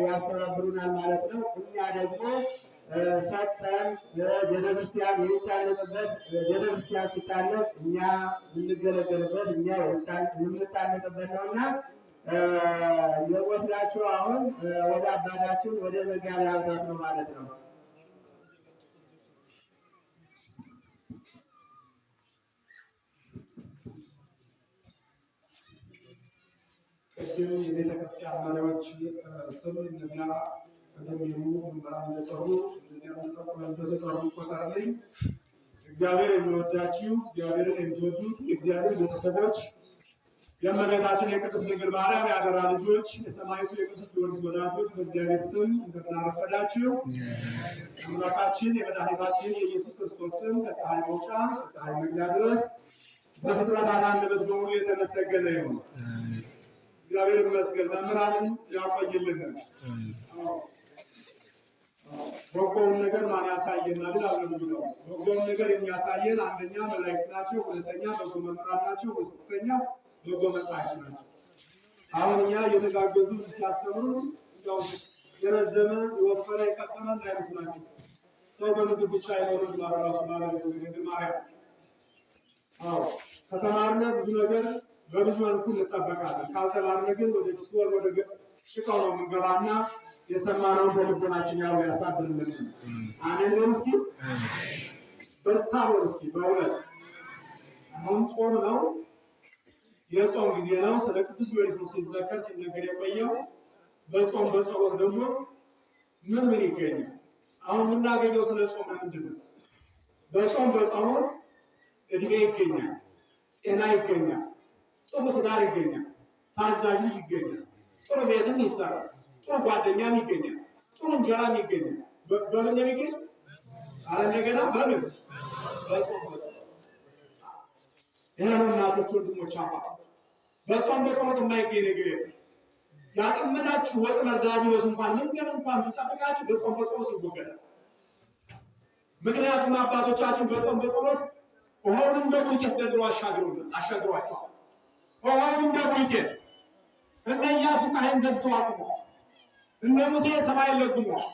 ያስተባብሩናል ማለት ነው። እኛ ደግሞ ሰጠን ቤተክርስቲያን የሚታነጽበት ቤተክርስቲያን ሲታነጽ እኛ የምንገለገልበት እኛ የምንታነጽበት ነውና የወስዳችሁ አሁን ወደ አባታችን ወደ መጋቢ ሀብታት ነው ማለት ነው። ቅድም የቤተክርስቲያን መሪዎች ስም እነዚያ እንደሚሉ መምህራን እንደጠሩ እነዚያ እንደተጠሩ ቁጥር ላይ እግዚአብሔር የሚወዳችሁ እግዚአብሔርን የምትወዱት የእግዚአብሔር ቤተሰቦች የእመቤታችን የቅድስት ድንግል ማርያም የአደራ ልጆች የሰማዕቱ የቅዱስ ጊዮርጊስ ወዳጆች በእግዚአብሔር ስም እንደምን አረፈዳችሁ። አምላካችን የመድኃኒታችን የኢየሱስ ክርስቶስ ስም ከፀሐይ መውጫ ከፀሐይ መግቢያ ድረስ በፍጥረታት አንደበት በሙሉ የተመሰገነ ይሁን። እግዚአብሔር ይመስገን። መምህራንን ያቆይልን። በጎውን ነገር ማን ያሳየናል? አለምነው በጎውን ነገር የሚያሳየን አንደኛ መላእክት ናቸው፣ ሁለተኛ በጎ መምህራን ናቸው፣ ሶስተኛ በጎ መጻሕፍት ናቸው። አሁን እኛ እየተጋገዙ ሲያስተምሩ እንደው የረዘመ የወፈረ የቀጠነ እንዳይመስላችሁ። ሰው በምግብ ብቻ አይኖርም ማራራሱ ማለት ነው። ድንግል ማርያም ከተማርነ ብዙ ነገር በብዙ መልኩ እንጠበቃለን። ካልተማርነ ግን ወደ ሲወር ወደ ጭቃው ነው የምንገባና የሰማነውን በልቦናችን ያው ያሳድርልን። አሜን ነው። እስኪ በርታ ነው። እስኪ በእውነት አሁን ጾም ነው፣ የጾም ጊዜ ነው። ስለ ቅዱስ ጊዮርጊስ ነው ሲዘከር ሲነገር የቆየው። በጾም በጸሎት ደግሞ ምን ይገኛል? አሁን የምናገኘው ስለ ጾም ምንድን ነው? በጾም በጸሎት እድሜ ይገኛል፣ ጤና ይገኛል፣ ጥሩ ትዳር ይገኛል፣ ታዛዥ ይገኛል፣ ጥሩ ቤትም ይሰራል፣ ጥሩ ጓደኛም ይገኛል፣ ጥሩ እንጀራም ይገኛል። በምን ነው የሚገኝ? አረ እንደገና በምን በጾም ይሄ ነው። እናቶች ወንድሞች፣ አባቶች በጾም በጸሎት የማይገኝ ነገር የለም። ያጠመዳችሁ ወጥመድ ዲያብሎስ እንኳን መንገድ እንኳን ቢጠብቃችሁ በጾም በጸሎት ይወገዳል። ምክንያቱም አባቶቻችን በጾም በጸሎት ውሃውንም በቡልኬት ደርድረው አሻግሯቸዋል። ውሃውንም በቡልኬት እነ ኢያሱ ፀሐይን ገዝተው አቁመዋል። እነ ሙሴ ሰማይን ለጉመዋል።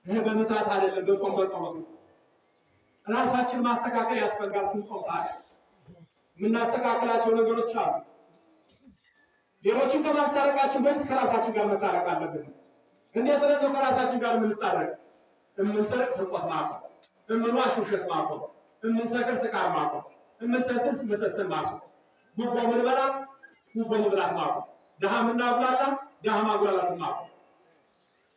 ይሄ በምታት አይደለም፣ በጾም በጸሎት ነው። ራሳችን ማስተካከል ያስፈልጋል። ስንጾም ታዲያ የምናስተካክላቸው ነገሮች አሉ። ሌሎችን ከማስታረቃችን በፊት ከራሳችን ጋር መታረቅ አለብን። እንዴት ነው ከራሳችን ጋር የምንታረቅ? የምንሰርቅ ስርቆት ማቆም፣ የምንዋሽ ውሸት ማቆም፣ የምንሰክር ስካር ማቆም፣ የምንሰስል መሰሰል ማቆም፣ ጉቦ ምንበላ ጉቦ መብላት ማቆም፣ ድሃ ምናጉላላ ድሃ ማጉላላትን ማቆም።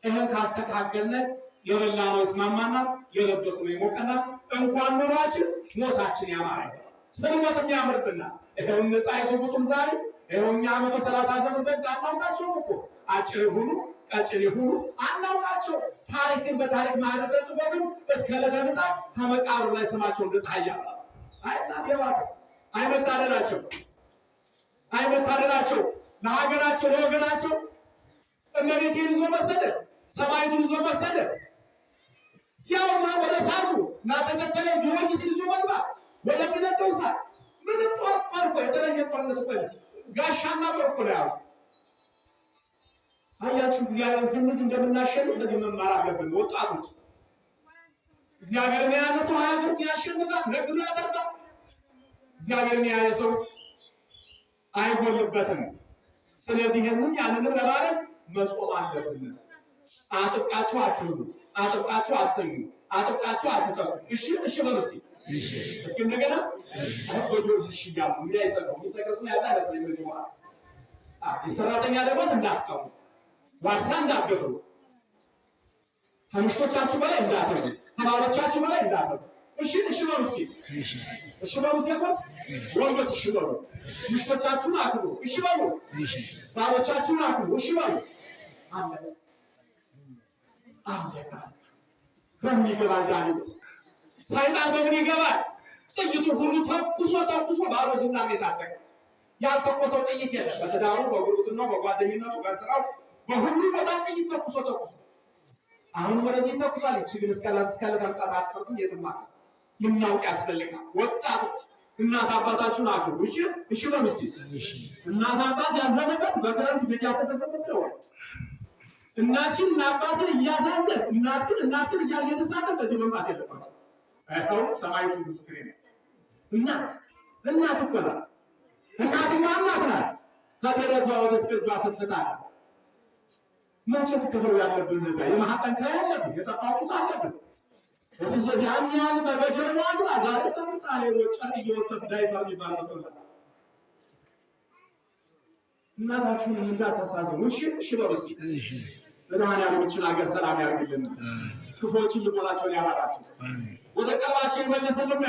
ይህን ካስተካከልን የበላነው ይስማማናል፣ የለበስነው ይሞቀናል። እንኳን ኑሯችን ሞታችን ያማረ ስንሞትም ያምርብናል። ይሄን ነፃይቱ ቁጥም ዛሬ ይሄኛ 130 ዘመን በፊት አናውቃቸው እኮ አጭር ይሁኑ ቀጭን ይሁኑ አናውቃቸው። ታሪክን በታሪክ ማህደር ተጽፎ እስከ ለተመጣ ከመቃብሩ ላይ ስማቸው እንደታያ አይመታደላቸው ለሀገራቸው ለወገናቸው እመቤቴን ይዞ መሰደድ፣ ሰማይቱን ይዞ መሰደድ፣ ያው ወደ ሳቱ ናተከተለ ጊዮርጊስን ይዞ መግባት ወደ ሚነደው ሳት ምንም ጦር ቆርቆ የተለየ ጦርነት ቆይ ጋሻና ቆርቆ ነው ያው። አያችሁ እግዚአብሔርን ስንይዝ እንደምናሸንፍ ለዚህ መማር አለብን ወጣቶች። እግዚአብሔርን የያዘ ሰው አያፍርም፣ ያሸንፋል፣ ነግዶ ያደርጋል። እግዚአብሔርን የያዘ ሰው አይጎልበትም። ስለዚህ ያንንም ለማለት መጾም አለብን። አጥብቃችሁ አትብሉ፣ አጥብቃችሁ አትተኙ፣ አጥብቃችሁ አትጠጡ። እሺ በሉ እስኪ እስኪ እንደገና አይቆጆች እሺ ያሉ ምን ያይሰቀው ይሰቀሱ ያለ አይመስልም። ይሆናል የሰራተኛ ደሞዝ እንዳትቀሙ፣ ዋርሳ እንዳትገፉ፣ ከምሽቶቻችሁ በላይ እንዳትሉ፣ ከባሎቻችሁ በላይ እንዳትሉ። እሺ በሉ እስኪ እሺ በሉ ሴቶች ወንዶች እሺ በሉ። ምሽቶቻችሁን አክብሩ እሺ በሉ። ባሎቻችሁን አክብሩ እሺ በሉ። አለቃ በሚገባል ዳንኤል ሰይጣን በምን ይገባል? ጥይቱ ሁሉ ተኩሶ ባሮዝና የታጠቀ ያልተኮሰው ጥይት የለም። በትዳሩ በጉርብትናው በጓደኝነቱ በስራው በሁሉ ቦታ ጥይት ተኩሶ አሁን ወደዚህ ተኩሷል። እቺ ግን እስከለ ተምጣጣት ፈርስ የትማት ልናውቅ ያስፈልጋል። ወጣቶች እናት አባታችሁን አክብሩ እሺ በሉ እስኪ። እናት አባት ያዘነበት በክረምት ቤት ያፈሰሰበት ነው። እናትሽን እና አባትን እያሳዘን እናትን እያየተሳተፍ በዚህ መምጣት የለባቸው። አይተው ሰማይቱ ምስክሬ ነው። እናት እኮ ናት። እናትማ እናት ናት። ከደረቷ ወተት ቅርጇ ትፈታል። መቼ ትከፍለው ያለብን የማህፀን ክራ ያለብን የጠባቁት አለብን እስንሸት ያን ያህል በጀርባዋ ዝራ ዛሬ ሰምጣሌ ወጫ እየወተት ዳይፐር የሚባል ነበር። እናታችሁን እንዳታሳዝኑ እሺ በሉ እስኪ። መድኃኒዓለም ይህችን ሀገር ሰላም ያርግልን፣ ክፉዎችን ልቦናቸውን ያራራችሁ፣ ወደ ቀልባቸው የመለሰልን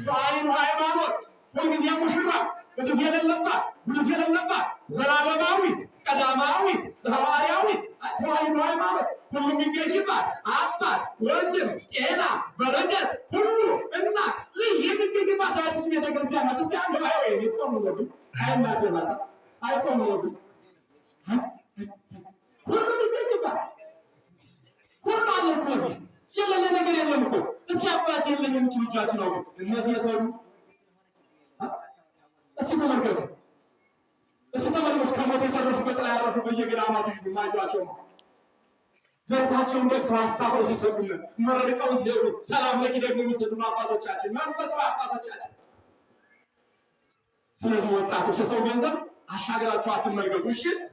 በአይኑ ሃይማኖት ሁልጊዜ ሙሽራ ጉድፍ የሌለባት ዘላለማዊት ቀዳማዊት ሐዋርያዊት ተዋሕዶ ሃይማኖት ሁሉ የሚገኝባት አባት ወንድም ጤና በረከት ሁሉ እናት ልጅ የሚገኝባት አዲስ ቤተክርስቲያን ናት። እስኪ አንዱ አይ ቆሙ ነው አይናት ማለት አይቆም ነው ሁሉ የሚገኝባት ሁሉ አለ እኮ እዚህ የሌለ ነገር የለም እኮ። እስኪ አባት የለኝ የምትሉ እጃችሁ ነው እነዚህ የተወሉ እስኪ ተመልከቱ። ከሞት የተረፉበት ላይ ያረፉ በየገዳማቱ ይማሏቸው ቤታቸውን ደግተው አሳፍረው ሲሰጡልን መርቀው ሲሄዱ ሰላም ለኪ ደግሞ የሚሰጡን አባቶቻችን መንፈሳዊ አባቶቻችን። ስለዚህ ወጣቶች የሰው ገንዘብ አሻግራችሁ አትመልከቱ።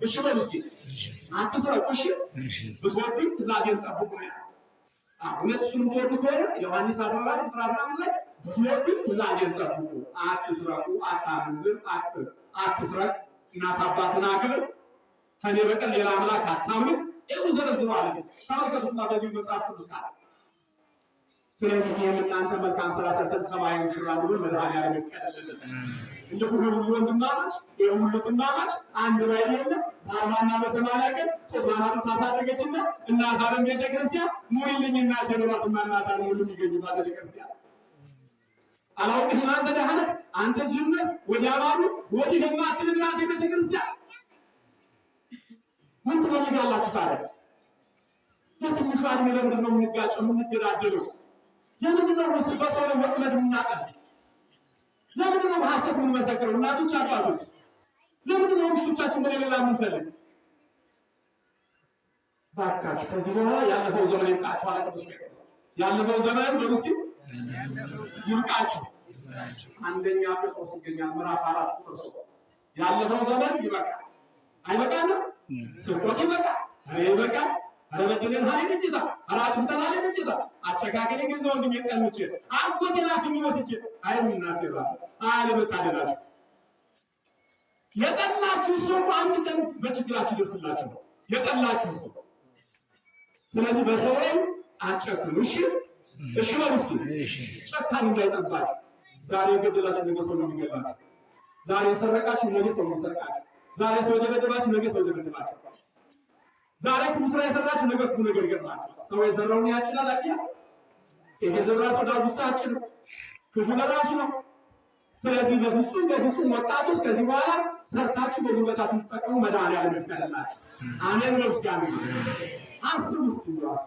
እሺ በሉ እስኪ አትስረቁ። እሺ ብትወዱኝ ትእዛዜን ጠብቁ ነው ያለው። እውነት እሱን ብትወዱ ከሆነ ዮሐንስ 14 ቁጥር 15 ላይ ብትወዱኝ ትእዛዜን ጠብቁ፣ አትስረቁ፣ አታመንዝር፣ አትስረቅ፣ እናት አባትን አክብር፣ ከኔ በቀር ሌላ አምላክ አታምልክ። ይኸው ዘረዝረዋል። ተመልከቱና በዚህ መጽሐፍ ቅዱስ ቃል። ስለዚህ የእናንተ መልካም ስራ ሰርተን ሰማያዊ ሙሽራ ብሎ መድኃኒዓለም ይቀደልልን። እንደ ሁሉ ወንድማማች የሁሉ ትማማች አንድ ላይ የለም። በአርባና በሰማንያ ቀን ጦማናቱ ታሳደገችና እናት ዓለም ቤተክርስቲያን ሙይልኝ እናት የኖራትና እናት ዓለም ሁሉ የሚገኙባት ቤተክርስቲያን አላውቅህም አንተ ደህና ነህ አንተ ጅል ነህ ወዲያ ባሉ ወዲህማ አትልናት ቤተክርስቲያን። ምን ትፈልጋላችሁ ታዲያ? በትንሹ ዕድሜ ለምንድን ነው የምንጋጨው የምንገዳደለው? ለምንድን ነው በሰው ላይ ወጥመድ የምናጠል? ለምንድን ነው በሐሰት የምንመሰክረው? እናቶች አባቶች ለምንድን ነው ምሽቶቻችን በሌላ የምንፈልግ? ባካችሁ ከዚህ በኋላ ያለፈው ዘመን ይብቃችሁ አለ ቅዱስ ጴጥሮስ። ያለፈው ዘመን በውስጥ ይብቃችሁ። አንደኛ ጴጥሮስ ይገኛል ምዕራፍ 4 ቁጥር 3 ያለፈው ዘመን ይበቃል። አይበቃንም? ስርቆት ይበቃል። ይበቃል። አረበደለን ሀይል እንጀታ አራቱን ተናለ እንጀታ አጨካከለ ገንዘብ ወንድም የቀኑች አጎቴና ፍኝ ወስጄ አይምናፈራ አለበታደላችሁ የጠላችሁ ሰው አንድ ቀን በችግራችሁ ይደርስላችሁ ነው የጠላችሁ ሰው። ስለዚህ በሰው ላይ አጨክኑ። እሺ በሩስኪ ጨካኝ እንዳይጠባችሁ። ዛሬ ገደላችሁ ነገ ሰው ነው የሚገድላችሁ። ዛሬ ሰረቃችሁ ነገ ሰው ነው የሚሰርቃችሁ። ዛሬ ሰው ደበደባችሁ ነገ ሰው ደበደባችሁ። ዛሬ ክፉ ስራ የሰራችሁ ነገ ክፉ ነገር ይገጥማችሁ። ሰው የዘራውን ያጭዳል። አቂያ የዘራ ሰው ዳጉሳ ያጭድ ክፉ ለራሱ ነው። ስለዚህ በፍጹም ወጣቶች ከዚህ በኋላ ሰርታችሁ በጉልበታችሁ ተጠቀሙ። መድኃኒዓለም ይፍቀድላችሁ። አሜን ነው ሲያምኑ አስቡ እስኪ ራሱ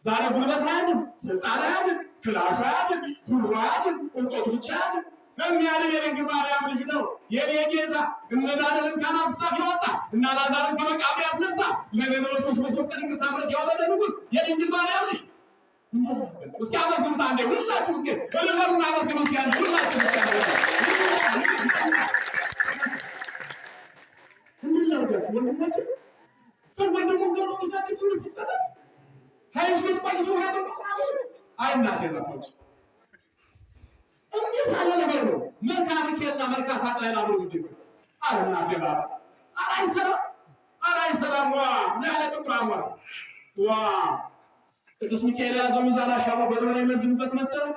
ዛሬ ጉልበት አያድን፣ ስልጣን አያድን፣ ክላሽ አያድን፣ ጉሩ አያድን፣ እውቀት ብቻ አያድን። የሚያድን የድንግል ማርያም ልጅ ነው የኔ ጌታ። እነ ዳንኤልን ከአናብስት ያወጣ እና ላዛርን ከመቃብር ያስነሳ ለነገሮች በሶስት ቀን ይቅርታ ምሕረት ያወረደ ንጉሥ የድንግል ማርያም ልጅ። እስኪ አመስግኑት አንዴ ሁላችሁ እስኪ እልበሩና አመስግኑት ያን ሁላችሁ እንድላርጋችሁ ወንድሞች ሰው ወንድሙ ገሩ ይዛችሁ ይፈታ ሀይሽ ቤት ባይቱ ሆነ አይናቴ ናቶች እንዴት ያለ ነገር ነው? መልካ ሚካኤልና መልካ ሳጥናኤል ላይ አብሮ ይገኙ አረናቴ ባባ አራይሰላም ዋ ያለ ጥቁራማ ዋ ቅዱስ ሚካኤል ያዘው ሚዛን አሻራው በዘመን የመዝንበት መሰረት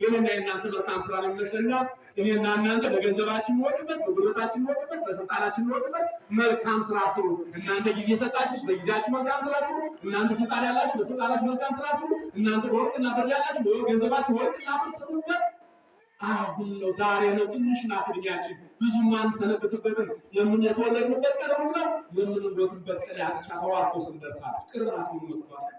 የኔና የእናንተ መልካም ስራ ነው የሚመስልና እኔና እናንተ በገንዘባችን እንወቅበት፣ በጉልበታችን እንወቅበት፣ በስልጣናችን እንወቅበት። መልካም ስራ ስሩ። እናንተ ጊዜ ሰጣችሁ በጊዜያችሁ መልካም ስራ ስሩ። እናንተ ስልጣን ያላችሁ በስልጣናችሁ መልካም ስራ ስሩ። እናንተ በወርቅና ብር ያላችሁ በገንዘባችሁ ወርቅና ብር ስሩበት። አሁን ነው ዛሬ ነው ትንሽ ናት እድሜያችን። ብዙ ማንሰነበትበትን የምንተወለድበት ቀን ነው የምንሞትበት ቀን ያቻ ተዋርቶ ስንደርሳል ቅርብ ናት የምንሞትበት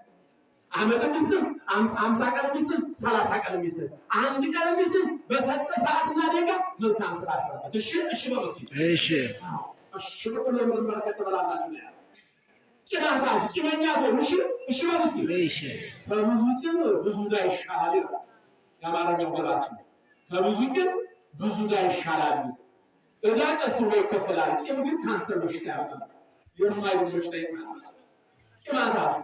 ዓመት ሚስት 50 ቀን ሚስት 30 ቀን ሚስት አንድ ቀን ሚስት በሰጠ ሰዓትና ደቂቃ መልካም ስራ ስራበት። እሺ በመስጊድ እሺ ብቁ ለምን በረከት ተበላላችሁ ነው። ቂማታስ ቂመኛ ሆኑ። እሺ በምስኪ ከብዙ ቂም ብዙ ዕዳ ይሻላል ይላል የአማርኛው ደራሲ። ከብዙ ቂም ብዙ ዕዳ ይሻላል። ዕዳ ቀስ ብሎ ይከፈላል። ቂም ግን ካንሰር በሽታ ያመጣል። የማይሆን በሽታ ይመጣል ቂማታስ።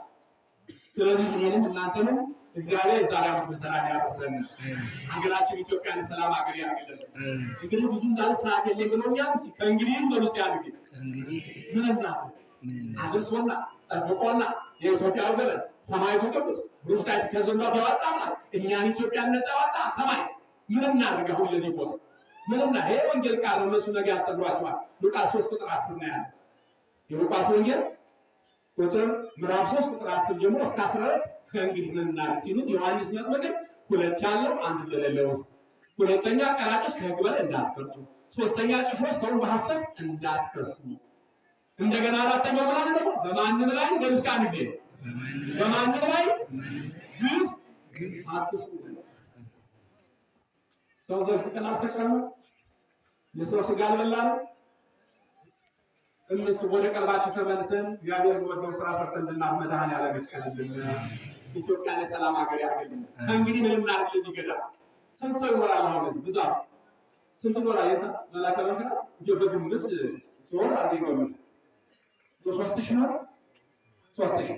ስለዚህ እኔንም እናንተንም እግዚአብሔር የዛሬ ዓመት በሰላም ያደርሰን። ሀገራችን ኢትዮጵያን ሰላም ሀገር ያድርግልን። እንግዲህ ብዙ እንዳለ ሰዓት የለኝ ብሎኛል። ከእንግዲህ በውስጥ ያሉ ምን እናድርግ? አድርሶና ጠብቆና የኢትዮጵያ ወገን ሰማዕቱ ቅዱስ ሩፍታይት ከዘንባፍ ያወጣ እኛን ኢትዮጵያን ነፃ ያወጣ ሰማዕት ምን እናድርግ? አሁን ለዚህ ቦታ ምን እና ይሄ ወንጌል ቃል ነው። እነሱ ነገ ያስተምሯቸዋል። ሉቃስ 3 ቁጥር 10 ነው ያለው። የሉቃስ ወንጌል ቁጥር ምዕራፍ 3 ቁጥር 10 ጀምሮ እስከ 14 ከእንግዲህ ምን እናድርግ ሲሉት ዮሐንስ መጥምቅ ሁለት ያለው አንድ እንደሌለው ውስጥ፣ ሁለተኛ ቀራጮች ከሕግ በላይ እንዳትቀርጡ፣ ሶስተኛ ጭፍሮች ሰውን በሐሰት እንዳትከሱ፣ እንደገና አራተኛው ምናምን ደግሞ በማንም ላይ በምስጋና ጊዜ በማንም ላይ ግፍ አትስሩ። ሰው ዘፍቀን አልሰቀልንም፣ የሰው ስጋ አልበላንም። እነሱ ወደ ቀልባቸው ተመልሰን እግዚአብሔር ወደው ስራ ሰርተን እንድናርፍ መድኃኔዓለም ይፍቀድልን። ኢትዮጵያን የሰላም ሀገር ያድርግልን። ከእንግዲህ ምን እናድርግ? እዚህ ገዳም ስንት ሰው ይኖራል? አሁን እዚህ ብዛት ስንት ይኖራል? የታ መላከ መከራ በግምት ሲሆን አድርገው ነው 3000 ነው 3000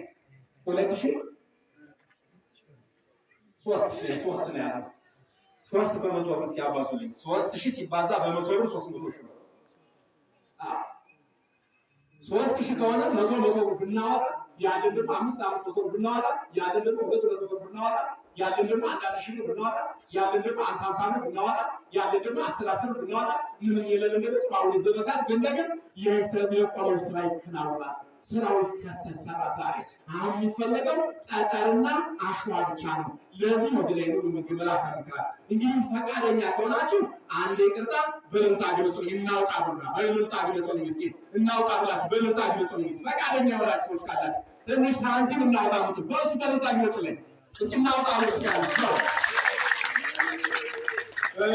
2000 3 ነው ያለው 3 በመቶ ብር ሲያባዙልኝ 3000 ሲባዛ በመቶ ብር 300 ሺህ ነው። 3000 ከሆነ 100 ብር ብናወጣ ያለን ደግሞ 500 ብር ብናወጣ ያለን ደግሞ 200 ብር ብናወጣ ያለን ደግሞ 1000 ብር ብናወጣ ያለን ደግሞ 50 ብር ብናወጣ ያለን ደግሞ 10 ብር ብናወጣ ምን የሌለን ነገር ጥራው ዘበሳት ግን ነገር የቆለው ስራ ይከናወናል። ስራው ከሰሰራ ዛሬ አሁን የሚፈለገው ጠጠርና አሸዋ ብቻ ነው። ለዚህ እዚህ ላይ ነው ምግብላ ከመክራት እንግዲህ ፈቃደኛ ከሆናችሁ አንድ ይቅርታ በልልታ ግለጹልኝ እናውጣ ብላ በልልታ ግለጹልኝ እስኪ እናውጣ ብላችሁ በልልታ ግለጹልኝ። ፈቃደኛ ወራችሁ ሰዎች ካላችሁ ትንሽ ሳንቲም እናውጣሙት በሱ በልልታ ግለጹልኝ እስኪ እናውጣ ብላችሁ ያለው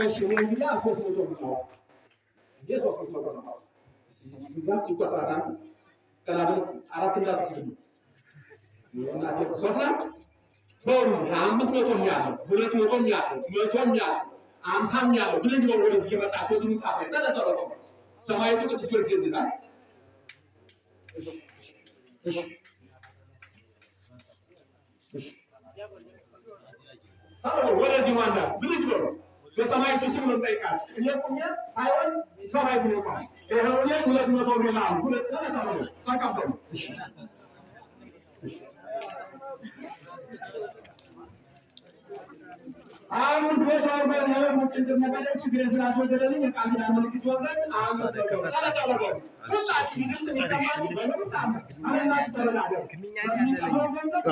እሺ እንግዲህ 300 ብር ነው የ300 ብር ነው ይዛት ይቆጥራታል ከላበስ 4 እንዳትስሉ እናቴ 3 ሆሩ 500 ያለው 200 ያለው 100 ያለው 50 ያለው ብለኝ ነው ወደዚህ የመጣው ወደዚህ ጣፋ ተለተረቀ ሰማይቱ ቅዱስ ጊዮርጊስ ይላል። እሺ ወደዚህ ዋና ብለኝ ነው በሰማይቱ ስም ነው ጠይቃችሁ እኔ ቆሜ ሳይሆን ሰማይቱ ነው ቆሜ ይሄው ነው 200 ብር ነው ሁለት ተለተረቀ ተቀበሉ። እሺ አምስት ቦታ ወር ነው ሙጭን ተመቀደም ችግር ስላስወደደልኝ የቃል ኪዳን ምልክት ወዘን አምስት ነው ተለተረቀ ሁላችሁ ግን ተማሩ በመጣም አለናችሁ ተበላደው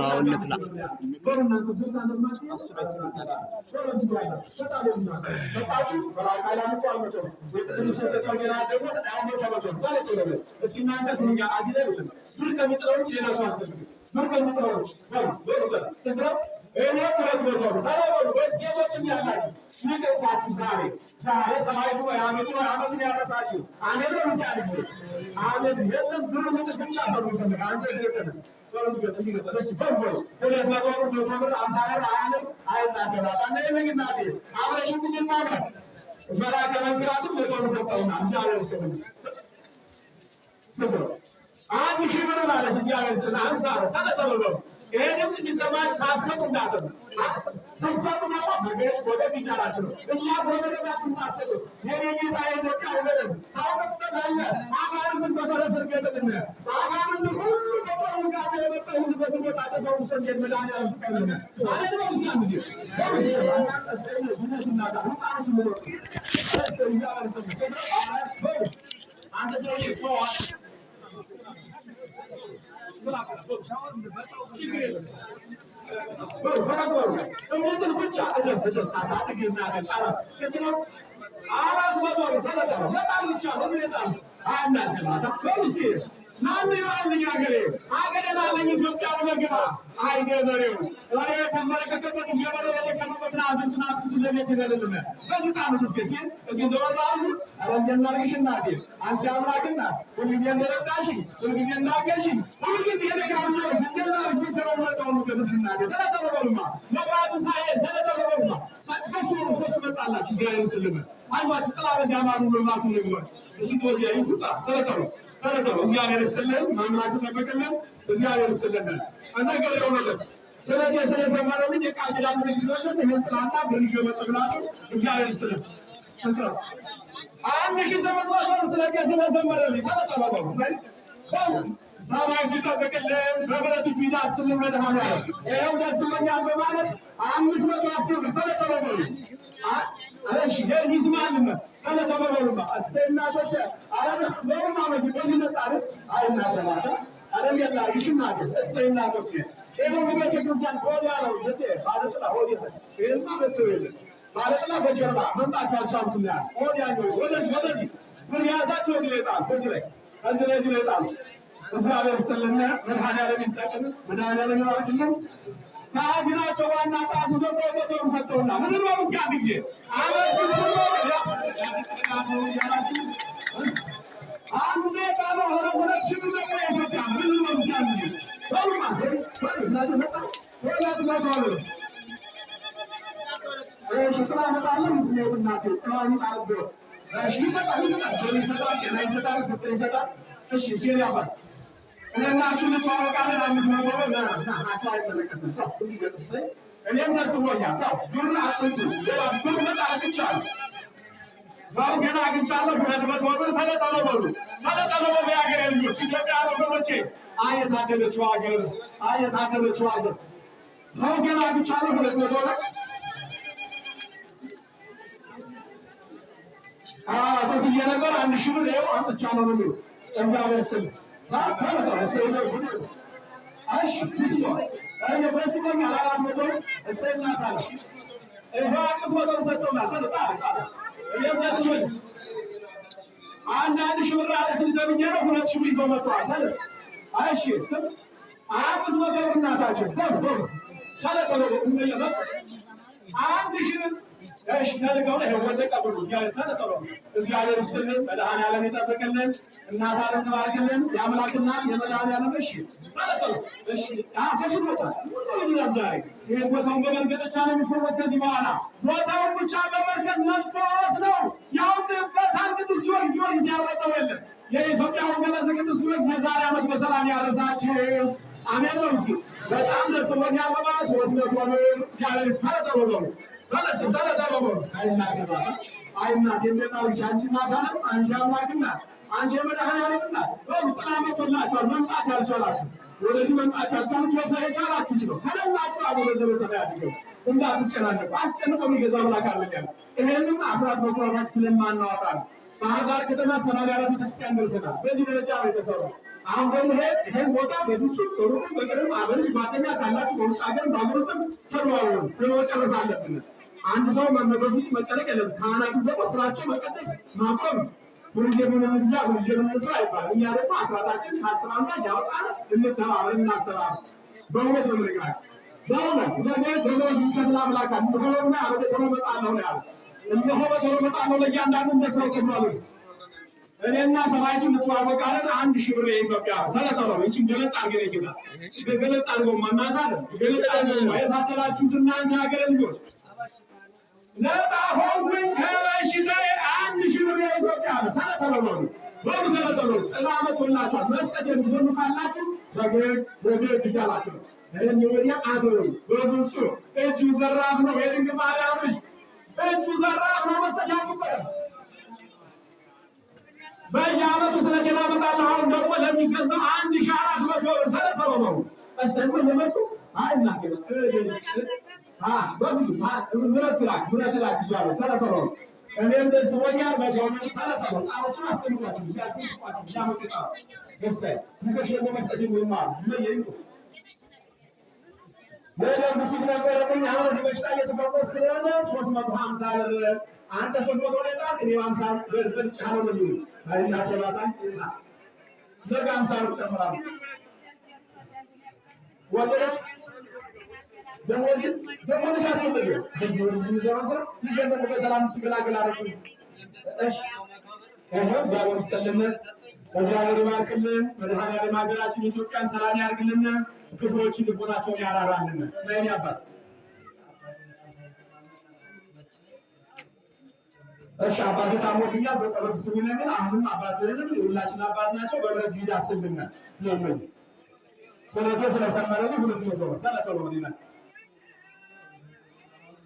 አሁን ነጥላ በእናንተ ብዙ አንደማችሁ እኔ ኩረት ነው ታረው በዚያዎችም ያላችሁ ሲቀጣችሁ ዛሬ ሰማይቱ ያመጡ አመቱ ያረሳችሁ አነብ ነው ያለው አነብ የለም ብሩ ምን ብቻ ነው የሚፈልግ አንተ ስለተነስ ወሩበት እንዲገጠስ ፈርቦ ወደ ማቆሩ ነው አምሳለ አነብ አይናገራ አንተ ለምንናቴ አብረሽ ምን ማለት ፈላከ መንግራቱ ለቆም ሰጣውና እግዚአብሔር ይስጥልኝ ሰብሮ አንድ ሺህ ብር ማለት እግዚአብሔር አንሳረ ተነጠበው ይሄንም እንዲሰማሽ ሳሰቡ እንዳተም ሰስታቱ ነው ነገር ወደ ቢታራችሁ እኛ ወደረዳችሁ ታሰቡ የኔ ጌታ የኢትዮጵያ ወገን ታውቁት ተባለ አማን ምን በተረፈ ገጠነ አማን ሁሉ በቆሩ ጋር የመጣው በዝቦታ ተፈው ሰንጀ መዳን ያስቀመነ ማለት ነው ይያም እንዴ አንተ ሰው እምነትን ብቻ ታሳድግና ተጫራ ስትነው አራት መቶ ተለቀው በጣም ብቻ ነው። ማን ይባልኝ አገሬ ማለኝ ኢትዮጵያ ወለግባ አይገበሬው ወሬ ተመለከተበት የበረደ ከመበትና አዝንትና ለዚህ ይደረልነ በዚህ ታምት እስከ እዚህ ዘወራሉ አረንጀና ልሽናቴ አንቺ አምላክና ሁልጊዜ እንደረዳሽ ሁልጊዜ እንዳገሽ ሁልጊዜ የደጋሙ እንደና ልሽሰረው ወጣው ከድሽናቴ ተረተበሉማ መባቱ ሳይ ተረተበሉማ ሰጥተሽ ተመጣላችሁ ጋር ይጥልም አይዋት ጥላ በዚያ ማሩ ማሩ ነው እዚህ ወዲያ ይውጣ ተረተሩ እግዚአብሔር ይስጥልን ማምናቱ ተበቀለን እግዚአብሔር ይስጥልን አናገር የሆነለት ስለዚህ ስለሰማረልኝ የቃል ኪዳን ምልክቶች ይህን ጥላና በልጆ መጠቅላቱ እግዚአብሔር ይስጥልን ሰንተው አንድ ሺህ ዘመን ማገር ስለዚህ ስለሰማረልኝ ተጠባባው ሳይ ሰማያት ይጠበቅልን በብረቱ ፊዳ ስም መድኃኒዓለም ይኸው ደስ ብሎኛል በማለት 510 ተጠባባው እሺ ይዝማልም ተለተበሉማ አስተናቶች አረብ ለማ በዚህ መጣር አይናደማታ አረብ ያላርግሽ እናት እሰይናቶች ይሄን ቤተ ክርስቲያን ወዲያ ነው የተ ባለጥላ ወዲያ ይሄን ማለት ነው ባለጥላ በጀርባ መምጣት ያልቻሉት ያ ወዲያ ነው ወደዚህ ምን ያዛቸው ይለጣል እዚህ ላይ ይለጣል እግዚአብሔር ይስጥልና መድኃኒዓለም ይስጥልን መድኃኒዓለም ያወርድልን ታዲናቸው ዋና ጣፉ ዘቆ ሰጠውና ምንም መስጋት ጊዜ አመስግኑ አንዱ ቃሉ ሆነ ሽብ ነው የኢትዮጵያ ምንም መስጋት ጊዜ ወሉማ ወላድ ነው ሽክራ መጣለን ምክንያቱ እናት ጥራኒ አርጎ እሺ ይሰጣል ይሰጣል ፍቅር ይሰጣል እሺ ሼር ያባል እናንተ ልትዋወቃለን 500 ብር ና አታይ ተለከተ ሁሉ ይገጥሰኝ እኔም ደስ ብሎኛል ታው ብሩን አጥንቱ ሌላ ብሩ መጣል ብቻለሁ ዛሬ ገና አግኝቻለሁ 200 ብር ተለጠለበሉ የሀገሬ ልጆች ኢትዮጵያ ወገኖቼ አየታደለችው ሀገር ዛሬ ገና አግኝቻለሁ 200 ብር በዚህ የነበር 1000 ብር ይኸው አጥቻለሁ ነው የሚለው እግዚአብሔር ይስጥልኝ አንዳንድ ሺህ ብር አለ ስንተብዬ ነው 2 ሺህ ይዞ መጥቷል። እሺ 500 ብር እናታችን ተለቀለ አንድ ሺህ እሺ ተልከው ነው ወደቀ ብሩ ተለቀለ እግዚአብሔር ይስጥልን መድኃኒዓለም ይጠብቅልን እናት ዓለም ተባረክልን የአምላክና የመድኃኒዓለም እሺ ተለቀለ እሺ ከሽቦታ ሁሉ ዛሬ ይሄ ቦታውን በመርገጥ ብቻ ነው የሚፈወስ ከዚህ በኋላ ቦታውን ብቻ በመርገጥ መስፈወስ ነው ያው በታን ቅዱስ ጊዮርጊስ ያወጣው የለም የኢትዮጵያ ወገነ ቅዱስ ጊዮርጊስ የዛሬ ዓመት በሰላም ያረሳችሁ አሜን ነው እስኪ በጣም ደስ ብሎኛል በማለት 300 ብር እግዚአብሔር ተለቀለ ተለቀለ አይናት እንደታው ሻንቺ ማዳለም አንቺ አምላክና አንቺ የመድኃኒዓለምና ሰው ጥላመቶላችኋል መምጣት ያልቻላችሁ ወደዚህ መምጣት ያልቻላችሁ ሰይጣናችሁ ነው ከለላችሁ አቡነ ዘበሰማያት ይገቡ እንዳትጨናነቁ አስጨንቆ የሚገዛ አምላክ አለኛል ይሄንን 14 መኩራባት ስለማናወጣ ባህር ዳር ከተማ ሰማሪያ ቤተክርስቲያን ደርሰናል በዚህ ደረጃ ነው የተሰራው አሁን ደግሞ ይሄን ቦታ በብዙ ጥሩ በቅርብ አበልሽ ማተኛ ካላችሁ በውጭ ሀገር ባገሩትም ተደዋወሉ ብሎ ጨረስ አለብን አንድ ሰው መመገብ ውስጥ መጨነቅ የለም ካህናቱ ደግሞ ስራቸው መቀደስ ማቆም ሁልጊዜ ምንምጃ ሁልጊዜ ምንስራ ይባላል እኛ ደግሞ አስራታችን ከአስራንታ ያወጣን እንተባበር እናስተባበር በእውነት ነው የምነግራችሁ በእውነት ነገ ደሞዝ ይከፍል አምላክ እንደሆነና ወደ ተመጣጣው ነው ያለው እነሆ በተመጣጣው ለእያንዳንዱ እንደስራው ተብሏል እኔና ሰማይቱ እንተዋወቃለን 1000 ብር የኢትዮጵያ ተለተለው እንጂ ገለጣ አርገን ይገባ ገለጣ አርገው ማናታ አይደል ገለጣ አርገው የታደላችሁት እናንተ ሀገር ልጆች ነጣ ሆንኩኝ ከበሽታዬ 1000 ብር የኢትዮጵያ ተለተለው ተለተለው ጥላመት ወላችኋል መስጠት የምትሆኑ ካላችሁ በግልጽ በግልጽ ይቻላችሁ እኔ ወዲያ አገሩ በግልጽ እጁ ዘራፍ ነው የድንግል ማርያም ልጅ እጁ ዘራፍ ነው መስጠት ያውቁበት በየዓመቱ ስለገና መጣለሁ አሁን ደግሞ ለሚገዛው 1400 ብር ተለተለው እሰይ ለመጡ አይናገር ምረት ላክ እያሉ ተለተለው እኔም ደስ ብሎኛል በጎኑ ተለተለው ጣሮችን አስቀምጧቸው ሲያስቀምጧቸው ሲያመጡጣ እሰይ ምሰሽ ለመስጠት ይማር ይይሉ ለደም ሲል ነበረብኝ አሁን እዚህ በሽታ እየተፈወስኩ ስለሆነ 350 ብር አንተ 300 ብር እኔ 50 ብር ጫነው ነው አይና ተባታ ነገ 50 ብር ጨምራለሁ። ወለደች ደሞዝ ያስወጥል ደሞዝ የሚዘራው ይጀምር በሰላም ትገላገል አረቁ። እሺ እግዚአብሔር ይስጥልን፣ እግዚአብሔር ይባርክልን። መድኃኔዓለም ሀገራችን ኢትዮጵያን ሰላም ያርግልን፣ ክፉዎችን ልቦናቸውን ያራራልን። ነይኔ አባት እሺ አባቴ ታሞብኛል፣ በጸሎት ስሙኝ። ግን አሁንም አባትህንም የሁላችን አባት ናቸው። በምሕረት ጊዜ አስብልናል ነው ስለቴ ስለሰመረልኝ 200 ብር ተለቀሉ ወዲና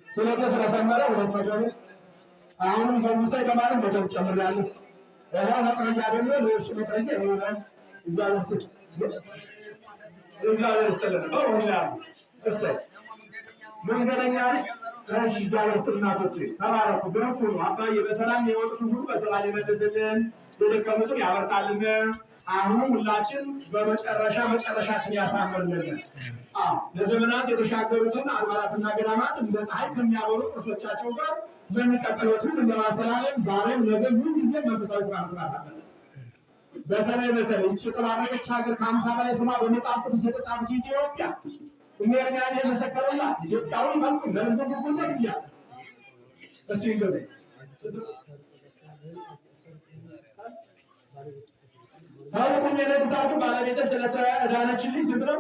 ስለቴ ስለሰመረ 200 ብር አሁንም በሙሳይ በማለት ወደው ጨምራለሁ። መጥረጊያ ደግሞ ለእሱ መጥረጊያ ይሆናል። እግዚአብሔር ይስጥልን። እሰይ መንገደኛ እሺ እግዚአብሔር ይስጥልን። እናቶቼ ተባረኩ፣ በርቱ። አባዬ በሰላም የወጡትን ሁሉ በሰላም ይመልስልን፣ የደከሙትን ያበርታልን። አሁንም ሁላችን መጨረሻችን ያሳምርልን። ለዘመናት የተሻገሩትን አድባራትና ገዳማት እንደ ፀሐይ ከሚያበሩ ቅርሶቻቸው ጋር በሚቀጥለው ትውልድ ለማስተላለፍ ዛሬም ነገም ሁል ጊዜ መንፈሳዊ ስራ መስራት አለን። በተለይ ይህች የተባረከች ሀገር ከ50 በላይ ስሟ በመጽሐፍ ቅዱስ የተጻፈች ኢትዮጵያ እኛን የመሰከሩላት ኢትዮጵያዊ መልኩ ለንዝብ ጉልበት እያስ እሱ ይገበ ታውቁኝ የነግሳቱ ባለቤተ ስለተዳነችልኝ ስንት ነው?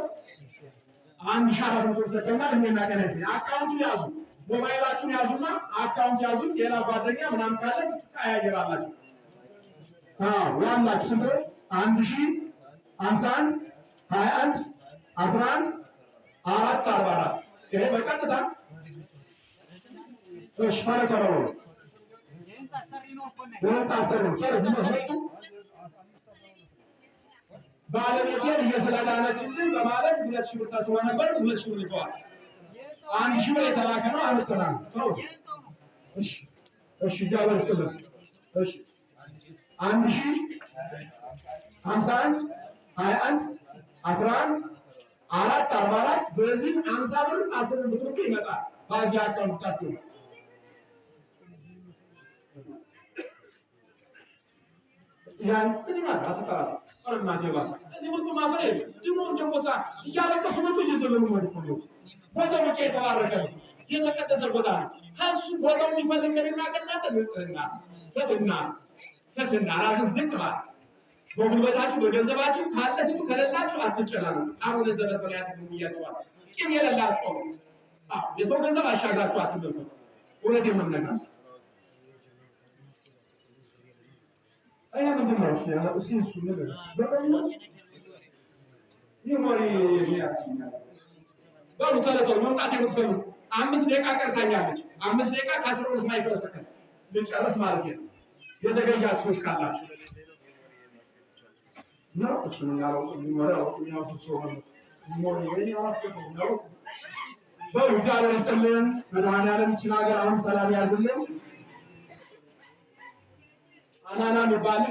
1400 ብር ሰጥተውኛል። እኔና ቀነስ አካውንቱን ያዙ፣ ሞባይላችሁን ያዙና አካውንት ያዙት። ሌላ ጓደኛ ምናምን ካለ ትቀያየራላችሁ። ያላችሁ ስንት ነው? 1051 21 11 444 ይሄ በቀጥታ እሺ ማለት ነው። የህንፃ አሰሪ ነው። ባለቤቴን እየስላዳነችልኝ በማለት 2000 ብር ታስቦ ነበር። 2000 ብር ልተዋል። 1000 ብር የተላከ ነው። አልተናል ነው። እሺ እግዚአብሔር ይስጥልን። እሺ 1051 21 11 444 በዚህ 50 ብር 10 ብር ብትልኩ ይመጣል። በዚህ አካውንት ታስገቡ። ያን ትንማት አትጣራ እናቴ ባል እዚህ ሁሉ ማፈር የለም። ደግሞ እንደሞሳ እያለቀሱ ነው እየዘለሉ ነው። ቦታው ብቻ የተባረከ ነው፣ የተቀደሰ ቦታ ነው። እሱ ቦታው የሚፈልገንና ከእናንተ ንጽህና፣ ትሕትና ራስን ዝቅ ማለት በጉልበታችሁ በገንዘባችሁ ካለ ስጡ፣ ከሌላችሁ አትጨናነቁ። አሁን ዘበሰማያት ብያችኋል። ቂም የሌላችሁ የሰው ገንዘብ አሻግራችሁ አትበሉ። እውነት የምነግራችሁ አያ ምንድን ነው? እሺ እሱ ነገር ዘበኛ ይሞሪ የሚያችኛ ባሉ ተለተው መምጣት የምትፈልጉ 5 ደቂቃ ቀርታኛለች። 5 ደቂቃ ከ12 ማይክሮ ሰከንድ ልጨርስ ማለት ነው። የዘገያችሁ ሰዎች ካላችሁ ነው እሱ ነው ያለው። ይሞራው ያው ተሶሆነ ይሞሪ ወይ ነው አስቀምጡ ነው። በእግዚአብሔር ይስጥልን። መድኃኔዓለም ይህችን ሀገር አሁን ሰላም ያድርግልን። አናና የሚባል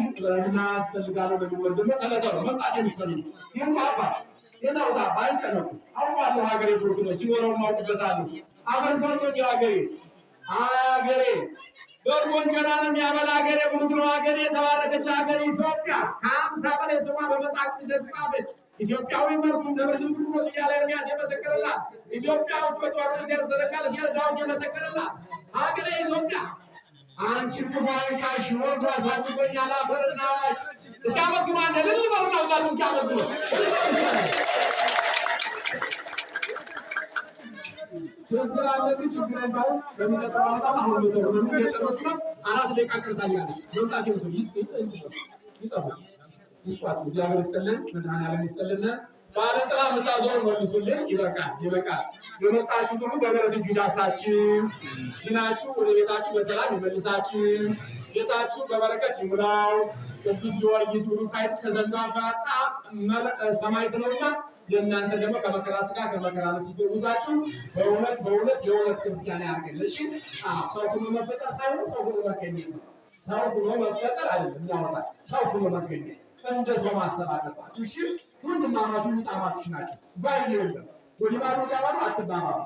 እና ፈልጋለሁ ለሚወደም ተለቀሩ መጣት የሚፈልጉ ይህን አባ የታውታ ባይጨነቁ አውቃለሁ። ሀገሬ ብሩክ ነው፣ ሲኖረው ማውቅበታለሁ። አፈር ሰውቶኝ ሀገሬ በርጎ እንጀራን የሚያበላ ሀገሬ ብሩክ ነው። ሀገሬ የተባረከች ሀገሬ ኢትዮጵያ ከ50 በላይ ስሟ በመጽሐፍ ቅዱስ የተጻፈች ኢትዮጵያዊ መልኩን ለበዝም ብሎ እያለ ኤርምያስ የመሰከረላት ኢትዮጵያዊ በጦርነት ያልተዘጋለች ዳዊት የመሰከረላት ሀገሬ ኢትዮጵያ አንቺ ኩባን ካሽ ወርዶ አሳድጎኛል። አፈርና እስካመስግኑ አንደ ልል በሩና ውጣቱ እስካመስግኑ ችግር አለብኝ። ችግር የለውም። በሚቀጥለው በጣም አሁን ነው የጨረስኩ ነው። 4 ደቂቃ ቀርታኛለች። መምጣት ይጠፋ ይስዋት። እግዚአብሔር ይስጥልን፣ መድኃኔዓለም ይስጥልን። ባለጥላ የምታዞሩ መልሱልን። ይበቃል። የመጣችሁ ሁሉ በበረከት ይዳሳችሁ፣ ዲናችሁ ወደ ቤታችሁ በሰላም ይመልሳችሁ፣ ቤታችሁ በበረከት ይሙላው። ቅዱስ ጊዮርጊስ ብሩካይት ከዘንጋፋጣ ሰማዕት ነውና የእናንተ ደግሞ ከመከራ ሥጋ ከመከራ ነፍስ ይፈውሳችሁ። በእውነት የእውነት ክርስቲያን ያድርገን። እሺ ሰው ሁሉ መፈጠር ሳይሆን ሰው ሁሉ መገኘት ነው። ሰው ሁሉ መፈጠር አይደለም ያወጣል። ሰው ሁሉ መገኘት እንደ ሰው ማሰብ አለባችሁ። እሺ ወንድማማችሁ ጣማችሁ ናችሁ። ባይል የለም ወዲባሉ ጋባሉ አትባባሉ።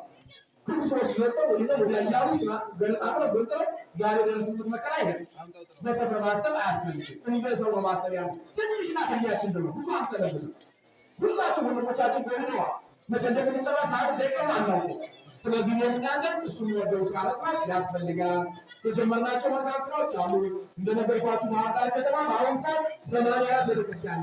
ክፉ ሰዎች ሲወጣው ወዲያ እያሉ ገለጣጥለው ገንጥለው ዛሬ ደረስንበት መከራ አይደለም። በሰፈር ማሰብ አያስፈልግም። እንደ ሰው በማሰብ ያሉ ትንሽ ናት እድሜያችን ደግሞ ብዙ አንሰለብንም። ሁላችሁ ወንድሞቻችን በድነዋል። መቼ እንደምንጠራ ሰዓት ደቂቃውን አናውቅም። ስለዚህ የምናገር እሱ የሚወደው ስራ መስራት ያስፈልጋል። የጀመርናቸው መልካም ስራዎች አሉ። እንደነገርኳችሁ ባህር ዳር ከተማ በአሁኑ ሰዓት 84 ቤተክርስቲያን